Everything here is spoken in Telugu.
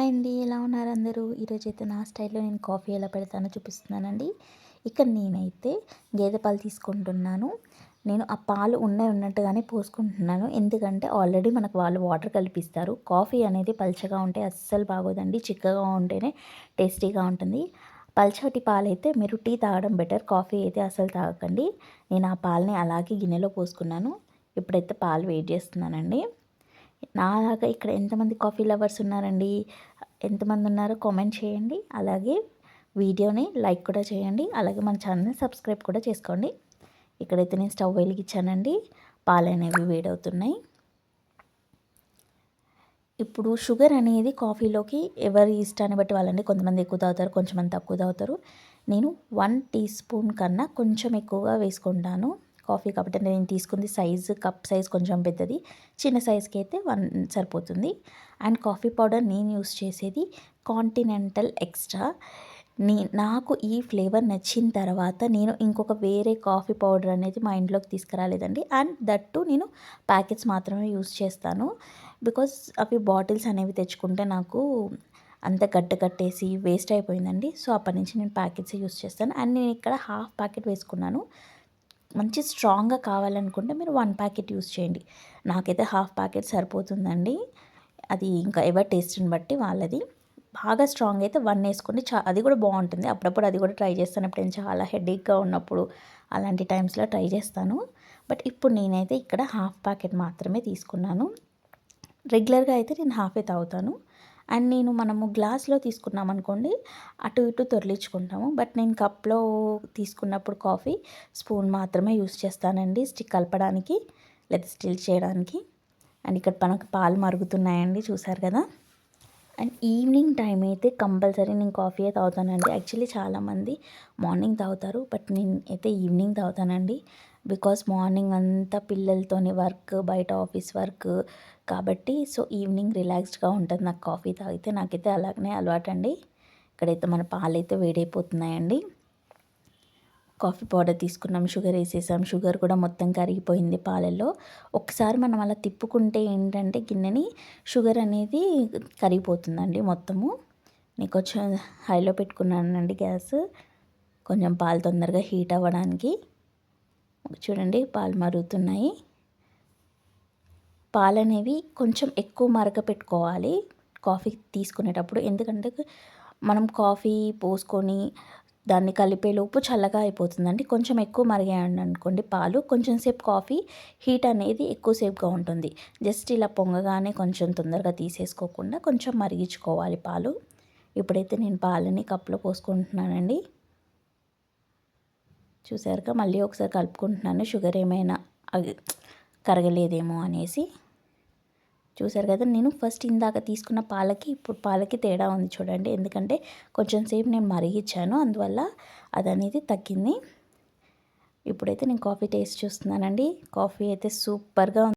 హాయ్ అండి. ఎలా ఉన్నారు అందరూ? ఈరోజైతే నా స్టైల్‌లో నేను కాఫీ ఎలా పెడతానో చూపిస్తున్నానండి. ఇక్కడ నేనైతే గేదె పాలు తీసుకుంటున్నాను. నేను ఆ పాలు ఉన్నట్టుగానే పోసుకుంటున్నాను. ఎందుకంటే ఆల్రెడీ మనకు వాళ్ళు వాటర్ కలిపిస్తారు. కాఫీ అనేది పల్చగా ఉంటే అస్సలు బాగోదండి. చిక్కగా ఉంటేనే టేస్టీగా ఉంటుంది. పల్చటి పాలైతే మీరు టీ తాగడం బెటర్. కాఫీ అయితే అస్సలు తాగకండి. నేను ఆ పాలని అలాగే గిన్నెలో పోసుకున్నాను. ఇప్పుడైతే పాలు వేడి చేస్తున్నానండి. నాలాగా ఇక్కడ ఎంతమంది కాఫీ లవర్స్ ఉన్నారండి? ఎంతమంది ఉన్నారో కామెంట్ చేయండి. అలాగే వీడియోని లైక్ కూడా చేయండి. అలాగే మన ఛానల్ని సబ్స్క్రైబ్ కూడా చేసుకోండి. ఇక్కడైతే నేను స్టవ్ వెలిగించానండి. పాలు అనేవి వేడవుతున్నాయి. ఇప్పుడు షుగర్ అనేది కాఫీలోకి ఎవరి ఇష్టాన్ని బట్టి వాళ్ళండి. కొంతమంది ఎక్కువ తాగుతారు, కొంచెంమంది తక్కువ తాగుతారు. నేను 1 టీ స్పూన్ కన్నా కొంచెం ఎక్కువగా వేసుకుంటాను. కాఫీ కాబట్టి నేను తీసుకుంది కప్ సైజ్ కొంచెం పెద్దది. చిన్న సైజ్కి అయితే 1 సరిపోతుంది. అండ్ కాఫీ పౌడర్ నేను యూస్ చేసేది కాంటినెంటల్ ఎక్స్ట్రా. నాకు ఈ ఫ్లేవర్ నచ్చిన తర్వాత నేను ఇంకొక వేరే కాఫీ పౌడర్ అనేది మా ఇంట్లోకి తీసుకురాలేదండి. అండ్ దట్టు నేను ప్యాకెట్స్ మాత్రమే యూస్ చేస్తాను. బికాస్ అవి బాటిల్స్ అనేవి తెచ్చుకుంటే నాకు అంత కట్టేసి వేస్ట్ అయిపోయిందండి. సో అప్పటి నుంచి నేను ప్యాకెట్స్ యూస్ చేస్తాను. అండ్ నేను ఇక్కడ హాఫ్ ప్యాకెట్ వేసుకున్నాను. మంచి స్ట్రాంగ్గా కావాలనుకుంటే మీరు 1 ప్యాకెట్ యూస్ చేయండి. నాకైతే హాఫ్ ప్యాకెట్ సరిపోతుందండి. అది ఇంకా ఎవరి టేస్ట్ని బట్టి వాళ్ళది. బాగా స్ట్రాంగ్ అయితే 1 వేసుకోండి. అది కూడా బాగుంటుంది. అప్పుడప్పుడు అది కూడా ట్రై చేస్తాను. ఇప్పుడు నేను చాలా హెడేక్గా ఉన్నప్పుడు అలాంటి టైమ్స్లో ట్రై చేస్తాను. బట్ ఇప్పుడు నేనైతే ఇక్కడ హాఫ్ ప్యాకెట్ మాత్రమే తీసుకున్నాను. రెగ్యులర్గా అయితే నేను హాఫే తాగుతాను. అండ్ మనము గ్లాస్లో తీసుకున్నాం అనుకోండి, అటు ఇటు తొర్లించుకుంటాము. బట్ నేను కప్లో తీసుకున్నప్పుడు కాఫీ స్పూన్ మాత్రమే యూస్ చేస్తానండి, స్టిక్ కలపడానికి లేదా స్టిల్ చేయడానికి. అండ్ ఇక్కడ మనకు పాలు మరుగుతున్నాయండి, చూసారు కదా. అండ్ ఈవినింగ్ టైం అయితే కంపల్సరీ నేను కాఫీయే తాగుతానండి. యాక్చువల్లీ చాలామంది మార్నింగ్ తాగుతారు, బట్ నేను అయితే ఈవినింగ్ తాగుతానండి. బికాస్ మార్నింగ్ అంతా పిల్లలతోని వర్క్, బయట ఆఫీస్ వర్క్ కాబట్టి సో ఈవినింగ్ రిలాక్స్డ్గా ఉంటుంది నాకు కాఫీ తాగితే. నాకైతే అలాగనే అలవాటండి. ఇక్కడైతే మన పాలైతే వేడైపోతున్నాయండి. కాఫీ పౌడర్ తీసుకున్నాం, షుగర్ వేసేసాం. షుగర్ కూడా మొత్తం కరిగిపోయింది పాలల్లో. ఒకసారి మనం అలా తిప్పుకుంటే ఏంటంటే గిన్నెని షుగర్ అనేది కరిగిపోతుందండి మొత్తము. నేను కొంచెం హైలో పెట్టుకున్నానండి గ్యాస్, కొంచెం పాలు తొందరగా హీట్ అవ్వడానికి. చూడండి పాలు మరుగుతున్నాయి. పాలు అనేవి కొంచెం ఎక్కువ మరగ పెట్టుకోవాలి కాఫీ తీసుకునేటప్పుడు. ఎందుకంటే మనం కాఫీ పోసుకొని దాన్ని కలిపేలోపు చల్లగా అయిపోతుందండి. కొంచెం ఎక్కువ మరిగాయండి అనుకోండి పాలు, కొంచెం సేపు కాఫీ హీట్ అనేది ఎక్కువసేపుగా ఉంటుంది. జస్ట్ ఇలా పొంగగానే కొంచెం తొందరగా తీసేసుకోకుండా కొంచెం మరిగించుకోవాలి పాలు. ఇప్పుడైతే నేను పాలని కప్లో పోసుకుంటున్నానండి. చూసారుగా, మళ్ళీ ఒకసారి కలుపుకుంటున్నాను, షుగర్ ఏమైనా కరగలేదేమో అనేసి. చూసారు కదా, నేను ఫస్ట్ ఇందాక తీసుకున్న పాలకి ఇప్పుడు పాలకి తేడా ఉంది చూడండి. ఎందుకంటే కొంచెం సేపు నేను మరిగించాను, అందువల్ల అది అనేది తగ్గింది. ఇప్పుడైతే నేను కాఫీ టేస్ట్ చూస్తున్నానండి. కాఫీ అయితే సూపర్గా ఉంది.